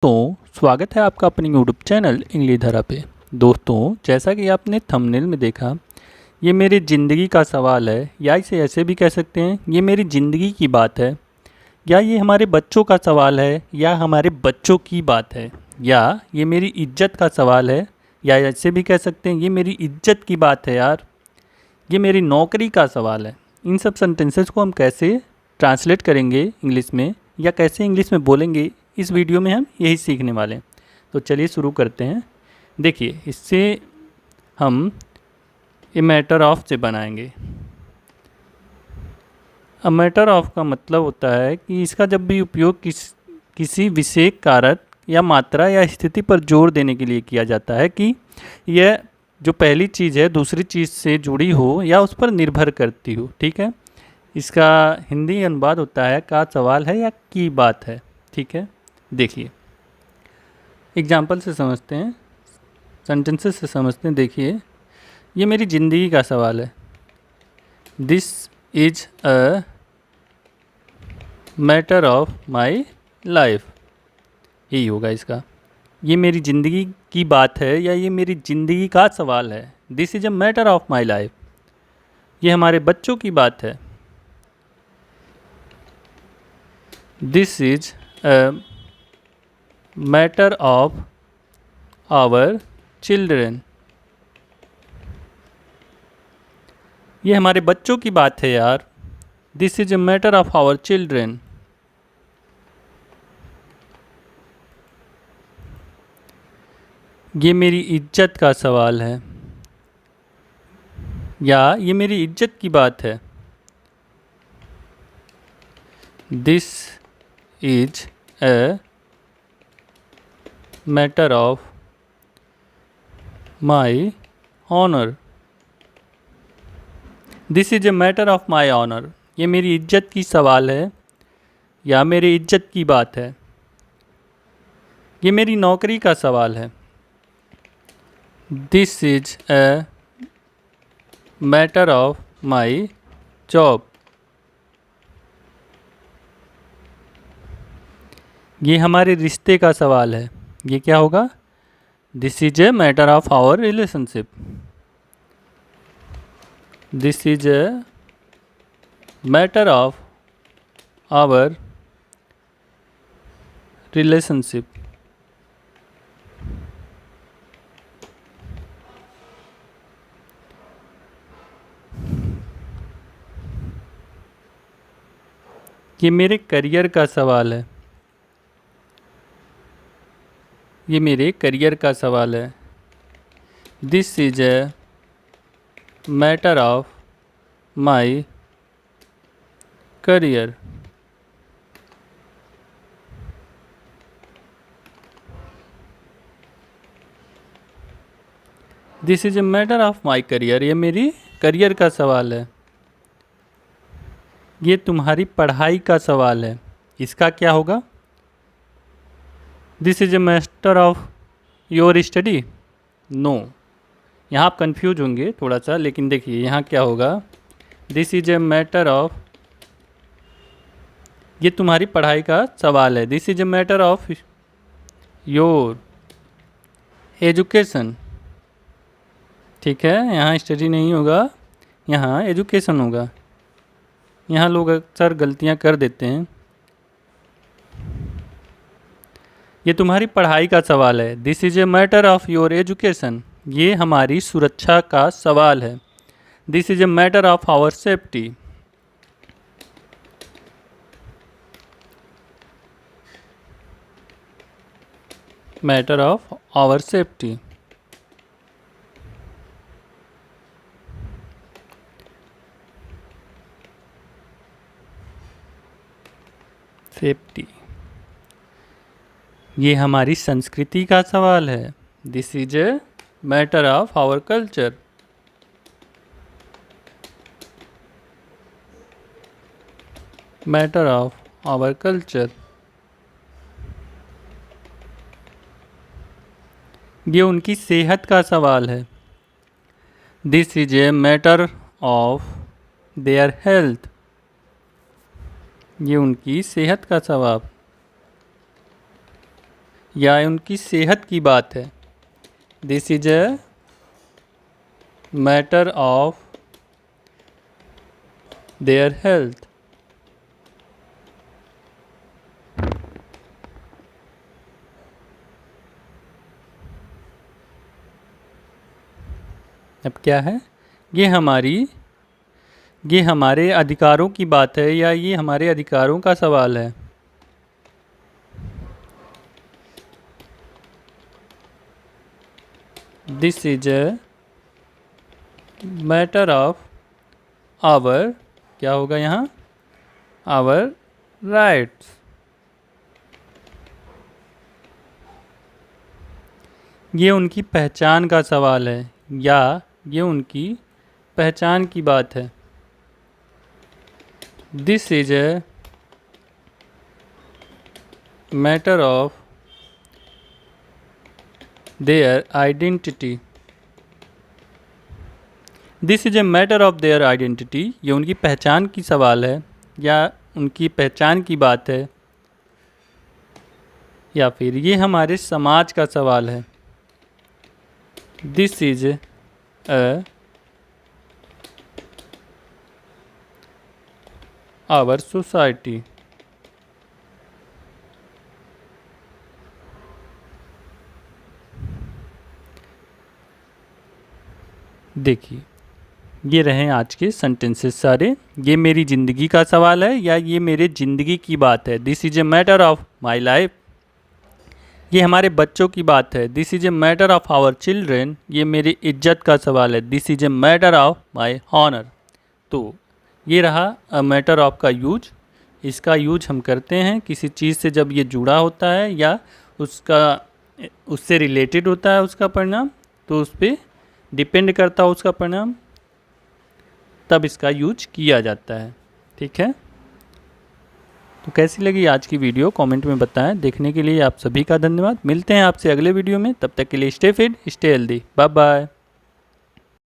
दोस्तों, स्वागत है आपका अपने यूट्यूब चैनल इंग्लिश धारा पे। दोस्तों, जैसा कि आपने थंबनेल में देखा, ये मेरी ज़िंदगी का सवाल है, या इसे ऐसे भी कह सकते हैं ये मेरी ज़िंदगी की बात है, या ये हमारे बच्चों का सवाल है, या हमारे बच्चों की बात है, या ये मेरी इज्जत का सवाल है, या ऐसे भी कह सकते हैं ये मेरी इज्जत की बात है यार, ये मेरी नौकरी का सवाल है। इन सब सेंटेंसेस को हम कैसे ट्रांसलेट करेंगे इंग्लिश में, या कैसे इंग्लिश में बोलेंगे, इस वीडियो में हम यही सीखने वाले हैं। तो चलिए शुरू करते हैं। देखिए, इससे हम ए मैटर ऑफ से बनाएंगे। अ मैटर ऑफ का मतलब होता है कि इसका जब भी उपयोग किसी विशेष कारक या मात्रा या स्थिति पर जोर देने के लिए किया जाता है कि यह जो पहली चीज़ है दूसरी चीज़ से जुड़ी हो या उस पर निर्भर करती हो। ठीक है, इसका हिंदी अनुवाद होता है का सवाल है या की बात है। ठीक है, देखिए एग्जाम्पल से समझते हैं, सेंटेंसेस से समझते हैं। देखिए, ये मेरी ज़िंदगी का सवाल है। This is a matter of my life, यही होगा इसका। ये मेरी ज़िंदगी की बात है या ये मेरी ज़िंदगी का सवाल है। This is a matter of my life, ये हमारे बच्चों की बात है। This is a matter of our children, ये हमारे बच्चों की बात है यार। This is a matter of our children, ये मेरी इज्जत का सवाल है, या ये मेरी इज्जत की बात है। This is a matter of my honour, this is a matter of my honour, ये मेरी इज्जत की सवाल है या मेरी इज्जत की बात है। ये मेरी नौकरी का सवाल है। This is a matter of my job, ये हमारे रिश्ते का सवाल है। ये क्या होगा? This is a matter of our relationship, this is a matter of our relationship. ये मेरे करियर का सवाल है, ये मेरे करियर का सवाल है। This is a matter of my career, this is a matter of my career, ये मेरी करियर का सवाल है। ये तुम्हारी पढ़ाई का सवाल है, इसका क्या होगा? This is a matter of your study. No, यहाँ आप कंफ्यूज होंगे थोड़ा सा, लेकिन देखिए यहाँ क्या होगा। This is a matter of, ये तुम्हारी पढ़ाई का सवाल है। This is a matter of your education. ठीक है, यहाँ स्टडी नहीं होगा, यहाँ एजुकेशन होगा। यहाँ लोग अक्सर गलतियाँ कर देते हैं। ये तुम्हारी पढ़ाई का सवाल है। This is a matter of your education, ये हमारी सुरक्षा का सवाल है। This is a matter of our safety, matter of our safety. Safety, ये हमारी संस्कृति का सवाल है। This is a matter of our culture, matter of our culture. ये उनकी सेहत का सवाल है। This is a matter of their health, ये उनकी सेहत का सवाल। या उनकी सेहत की बात है। This is a matter of their health. अब क्या है, ये हमारे अधिकारों की बात है या ये हमारे अधिकारों का सवाल है। This is a matter of our, क्या होगा यहाँ, आवर राइट्स। ये उनकी पहचान का सवाल है या ये उनकी पहचान की बात है। This is a matter of their identity. This is a matter of their identity, ये उनकी पहचान की सवाल है या उनकी पहचान की बात है, या फिर ये हमारे समाज का सवाल है। This is a our society. देखिए, ये रहे आज के सेंटेंसेस सारे। ये मेरी ज़िंदगी का सवाल है या ये मेरे ज़िंदगी की बात है। This is a matter of my life. ये हमारे बच्चों की बात है। This is a matter of our children. ये मेरी इज्जत का सवाल है। This is a matter of my honour. तो ये रहा अ मैटर ऑफ का यूज। इसका यूज हम करते हैं किसी चीज़ से जब ये जुड़ा होता है या उससे रिलेटेड होता है उसका परिणाम, तो उस पर डिपेंड करता है उसका परिणाम, तब इसका यूज किया जाता है। ठीक है, तो कैसी लगी आज की वीडियो कमेंट में बताएं। देखने के लिए आप सभी का धन्यवाद। मिलते हैं आपसे अगले वीडियो में, तब तक के लिए stay fit, stay healthy, bye bye.